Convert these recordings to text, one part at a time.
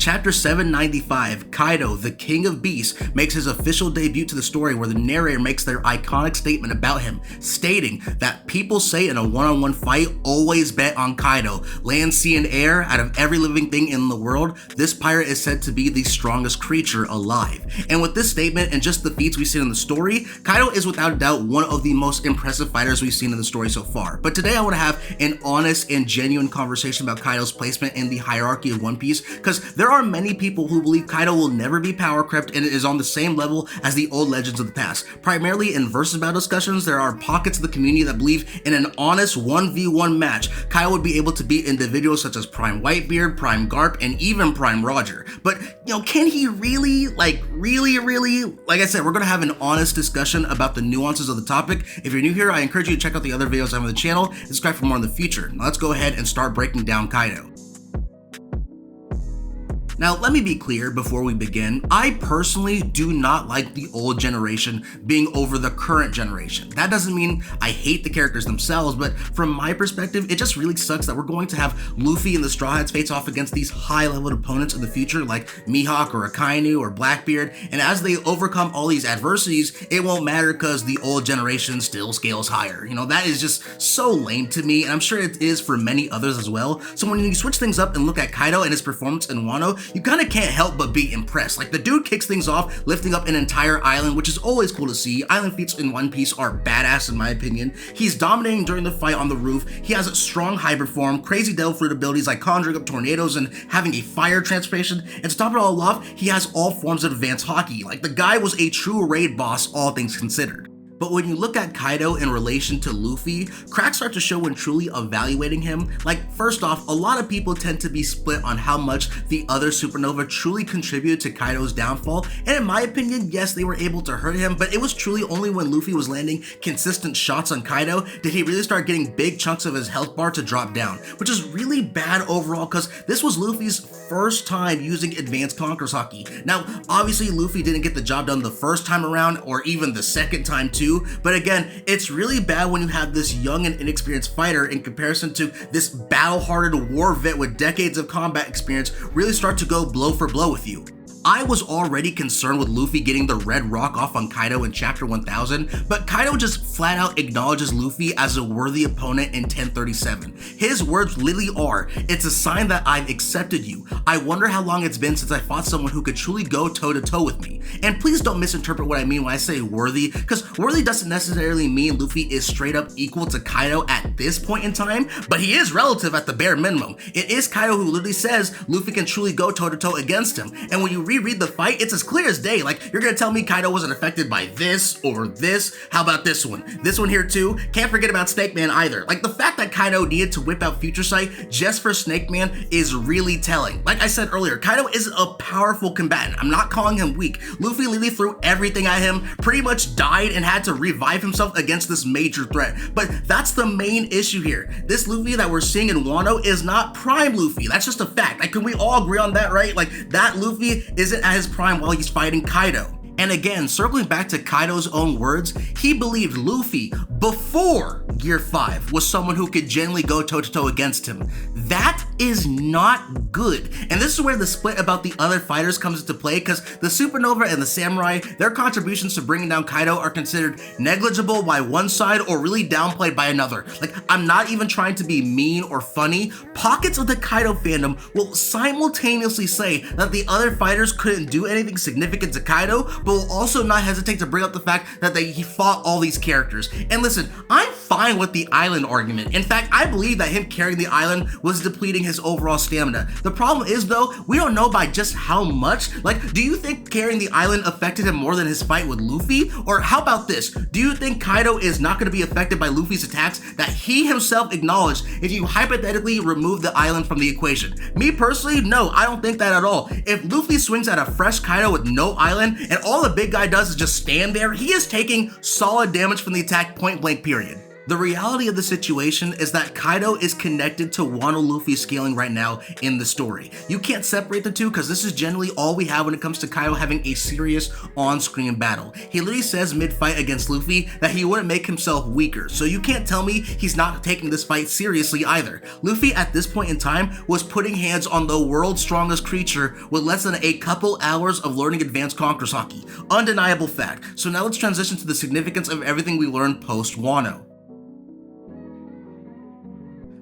chapter 795, Kaido, the King of Beasts, makes his official debut to the story where the narrator makes their iconic statement about him, stating that people say in a one-on-one fight, always bet on Kaido. Land, sea, and air, out of every living thing in the world, this pirate is said to be the strongest creature alive. And with this statement and just the feats we've seen in the story, Kaido is without a doubt one of the most impressive fighters we've seen in the story so far. But today I want to have an honest and genuine conversation about Kaido's placement in the hierarchy of One Piece, because there are many people who believe Kaido will never be power crept and is on the same level as the old legends of the past. Primarily in versus battle discussions, there are pockets of the community that believe in an honest 1v1 match, Kaido would be able to beat individuals such as Prime Whitebeard, Prime Garp, and even Prime Roger. But, can he really, like I said, we're going to have an honest discussion about the nuances of the topic. If you're new here, I encourage you to check out the other videos I have on the channel and subscribe for more in the future. Now let's go ahead and start breaking down Kaido. Now, let me be clear before we begin, I personally do not like the old generation being over the current generation. That doesn't mean I hate the characters themselves, but from my perspective, it just really sucks that we're going to have Luffy and the Straw Hats face off against these high-level opponents in the future like Mihawk or Akainu or Blackbeard, and as they overcome all these adversities, it won't matter because the old generation still scales higher. That is just so lame to me, and I'm sure it is for many others as well. So when you switch things up and look at Kaido and his performance in Wano, you kind of can't help but be impressed. Like, the dude kicks things off, lifting up an entire island, which is always cool to see. Island feats in One Piece are badass in my opinion. He's dominating during the fight on the roof. He has a strong hybrid form, crazy devil fruit abilities like conjuring up tornadoes and having a fire transformation. And to top it all off, he has all forms of advanced hockey. Like, the guy was a true raid boss, all things considered. But when you look at Kaido in relation to Luffy, cracks start to show when truly evaluating him. Like, first off, a lot of people tend to be split on how much the other supernova truly contributed to Kaido's downfall, and in my opinion, yes, they were able to hurt him, but it was truly only when Luffy was landing consistent shots on Kaido did he really start getting big chunks of his health bar to drop down, which is really bad overall because this was Luffy's first time using advanced Conqueror's Haki. Now, obviously Luffy didn't get the job done the first time around or even the second time too, but again, it's really bad when you have this young and inexperienced fighter in comparison to this battle-hardened war vet with decades of combat experience really start to go blow for blow with you. I was already concerned with Luffy getting the red rock off on Kaido in chapter 1000, but Kaido just flat out acknowledges Luffy as a worthy opponent in 1037. His words literally are, "It's a sign that I've accepted you. I wonder how long it's been since I fought someone who could truly go toe to toe with me." And please don't misinterpret what I mean when I say worthy, because worthy doesn't necessarily mean Luffy is straight up equal to Kaido at this point in time, but he is relative at the bare minimum. It is Kaido who literally says Luffy can truly go toe to toe against him, and when you reread the fight, it's as clear as day. Like, you're gonna tell me Kaido wasn't affected by this or this? How about this one? This one here too? Can't forget about Snake Man either. Like, the fact that Kaido needed to whip out Future Sight just for Snake Man is really telling. Like I said earlier, Kaido is a powerful combatant. I'm not calling him weak. Luffy literally threw everything at him, pretty much died and had to revive himself against this major threat. But that's the main issue here. This Luffy that we're seeing in Wano is not Prime Luffy. That's just a fact. Like, can we all agree on that, right? Like, that Luffy isn't at his prime while he's fighting Kaido. And again, circling back to Kaido's own words, he believed Luffy before Gear 5 was someone who could genuinely go toe-to-toe against him. That is not good. And this is where the split about the other fighters comes into play, because the Supernova and the Samurai, their contributions to bringing down Kaido are considered negligible by one side or really downplayed by another. Like, I'm not even trying to be mean or funny. Pockets of the Kaido fandom will simultaneously say that the other fighters couldn't do anything significant to Kaido, but will also not hesitate to bring up the fact that he fought all these characters. And listen, I'm fine with the island argument. In fact, I believe that him carrying the island was depleting his overall stamina. The problem is though, we don't know by just how much. Like, do you think carrying the island affected him more than his fight with Luffy? Or how about this? Do you think Kaido is not going to be affected by Luffy's attacks that he himself acknowledged if you hypothetically remove the island from the equation? Me personally, no, I don't think that at all. If Luffy swings at a fresh Kaido with no island and all the big guy does is just stand there, he is taking solid damage from the attack point blank period. The reality of the situation is that Kaido is connected to Wano Luffy's scaling right now in the story. You can't separate the two because this is generally all we have when it comes to Kaido having a serious on-screen battle. He literally says mid-fight against Luffy that he wouldn't make himself weaker, so you can't tell me he's not taking this fight seriously either. Luffy at this point in time was putting hands on the world's strongest creature with less than a couple hours of learning advanced Conqueror's Haki. Undeniable fact. So now let's transition to the significance of everything we learned post-Wano.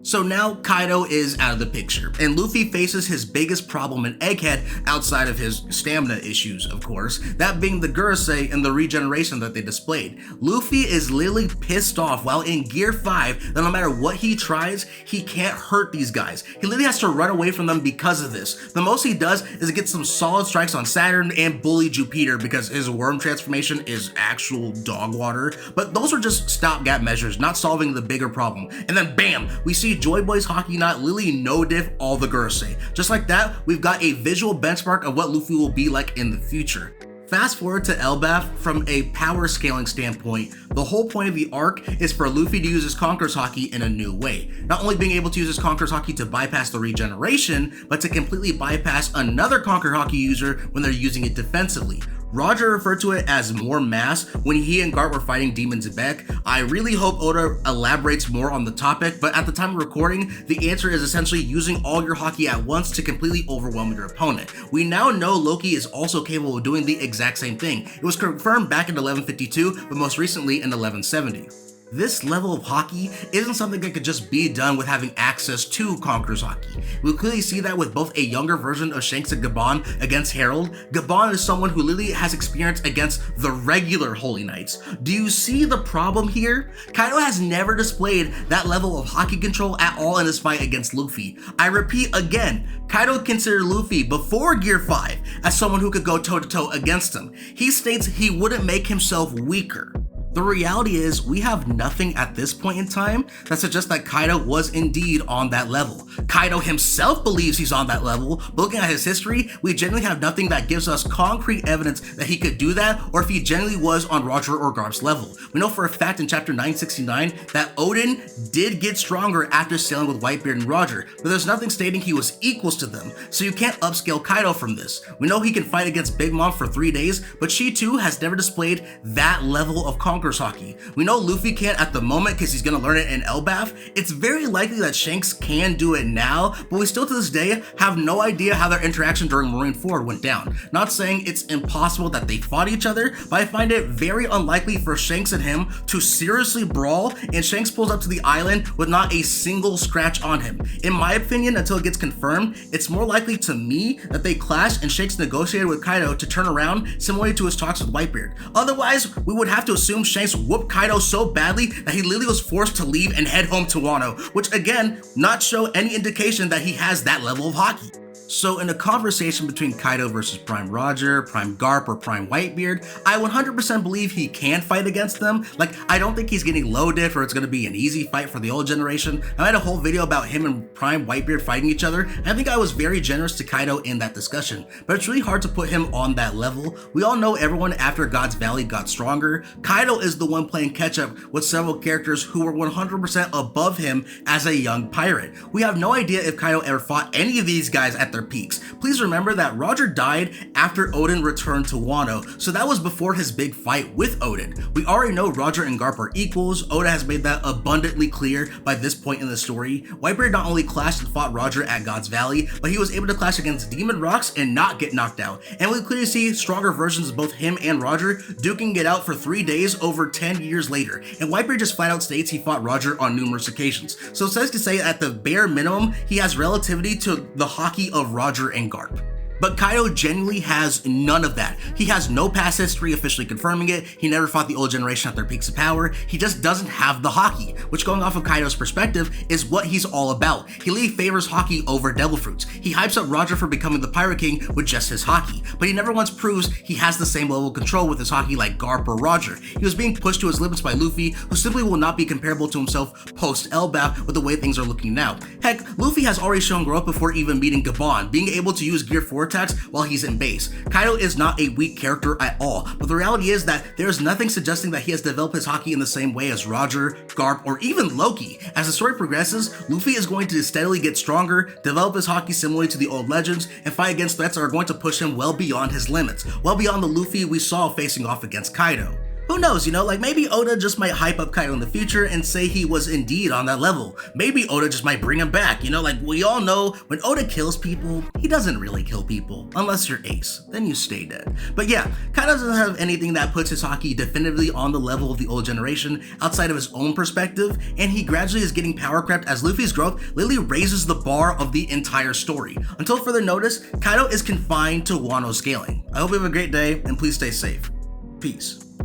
So now Kaido is out of the picture, and Luffy faces his biggest problem in Egghead outside of his stamina issues, of course, that being the Gurusei and the regeneration that they displayed. Luffy is literally pissed off while in Gear 5 that no matter what he tries, he can't hurt these guys. He literally has to run away from them because of this. The most he does is get some solid strikes on Saturn and bully Jupiter because his worm transformation is actual dog water, but those are just stopgap measures, not solving the bigger problem. And then bam, we see Joy Boy's Haki Knot literally no diff all the Gurusei. Just like that, we've got a visual benchmark of what Luffy will be like in the future. Fast forward to Elbaf, from a power scaling standpoint, the whole point of the arc is for Luffy to use his Conqueror's Haki in a new way. Not only being able to use his Conqueror's Haki to bypass the regeneration, but to completely bypass another Conqueror Haki user when they're using it defensively. Roger referred to it as more mass when he and Garp were fighting Demon Zebek. I really hope Oda elaborates more on the topic, but at the time of recording, the answer is essentially using all your Haki at once to completely overwhelm your opponent. We now know Loki is also capable of doing the exact same thing. It was confirmed back in 1152, but most recently in 1170. This level of Haki isn't something that could just be done with having access to Conqueror's Haki. We clearly see that with both a younger version of Shanks and Gabon against Herald. Gabon is someone who literally has experience against the regular Holy Knights. Do you see the problem here? Kaido has never displayed that level of Haki control at all in his fight against Luffy. I repeat again, Kaido considered Luffy before Gear 5 as someone who could go toe-to-toe against him. He states he wouldn't make himself weaker. The reality is, we have nothing at this point in time that suggests that Kaido was indeed on that level. Kaido himself believes he's on that level, but looking at his history, we generally have nothing that gives us concrete evidence that he could do that, or if he generally was on Roger or Garp's level. We know for a fact in chapter 969 that Odin did get stronger after sailing with Whitebeard and Roger, but there's nothing stating he was equals to them, so you can't upscale Kaido from this. We know he can fight against Big Mom for 3 days, but she too has never displayed that level of Conqueror's Haki. We know Luffy can't at the moment because he's gonna learn it in Elbaf. It's very likely that Shanks can do it now, but we still to this day have no idea how their interaction during Marineford went down. Not saying it's impossible that they fought each other, but I find it very unlikely for Shanks and him to seriously brawl and Shanks pulls up to the island with not a single scratch on him. In my opinion, until it gets confirmed, it's more likely to me that they clashed and Shanks negotiated with Kaido to turn around similarly to his talks with Whitebeard. Otherwise, we would have to assume Shanks whooped Kaido so badly that he literally was forced to leave and head home to Wano, which again, not show any indication that he has that level of Haki. So in a conversation between Kaido versus Prime Roger, Prime Garp, or Prime Whitebeard, I 100% believe he can fight against them. Like, I don't think he's getting low diff or it's going to be an easy fight for the old generation. I made a whole video about him and Prime Whitebeard fighting each other, and I think I was very generous to Kaido in that discussion, but it's really hard to put him on that level. We all know everyone after God's Valley got stronger. Kaido is the one playing catch up with several characters who were 100% above him as a young pirate. We have no idea if Kaido ever fought any of these guys at their peaks. Please remember that Roger died after Odin returned to Wano, so that was before his big fight with Odin. We already know Roger and Garp are equals. Oda has made that abundantly clear by this point in the story. Whitebeard not only clashed and fought Roger at God's Valley, but he was able to clash against Demon Rocks and not get knocked out. And we clearly see stronger versions of both him and Roger duking it out for 3 days over 10 years later. And Whitebeard just flat out states he fought Roger on numerous occasions. So it's safe to say at the bare minimum, he has relativity to the Haki of Roger and Garp. But Kaido genuinely has none of that. He has no past history officially confirming it. He never fought the old generation at their peaks of power. He just doesn't have the Haki, which going off of Kaido's perspective is what he's all about. He literally favors Haki over Devil Fruits. He hypes up Roger for becoming the Pirate King with just his Haki, but he never once proves he has the same level of control with his Haki like Garp or Roger. He was being pushed to his limits by Luffy, who simply will not be comparable to himself post Elbaf with the way things are looking now. Heck, Luffy has already shown growth before even meeting Gabon, being able to use Gear 4 attacks while he's in base. Kaido is not a weak character at all, but the reality is that there's nothing suggesting that he has developed his haki in the same way as Roger, Garp, or even Loki. As the story progresses, Luffy is going to steadily get stronger, develop his haki similarly to the old legends, and fight against threats that are going to push him well beyond his limits, well beyond the Luffy we saw facing off against Kaido. Who knows, like maybe Oda just might hype up Kaido in the future and say he was indeed on that level. Maybe Oda just might bring him back, like we all know when Oda kills people, he doesn't really kill people, unless you're Ace, then you stay dead. But yeah, Kaido doesn't have anything that puts his haki definitively on the level of the old generation outside of his own perspective, and he gradually is getting power crept as Luffy's growth literally raises the bar of the entire story. Until further notice, Kaido is confined to Wano scaling. I hope you have a great day, and please stay safe. Peace.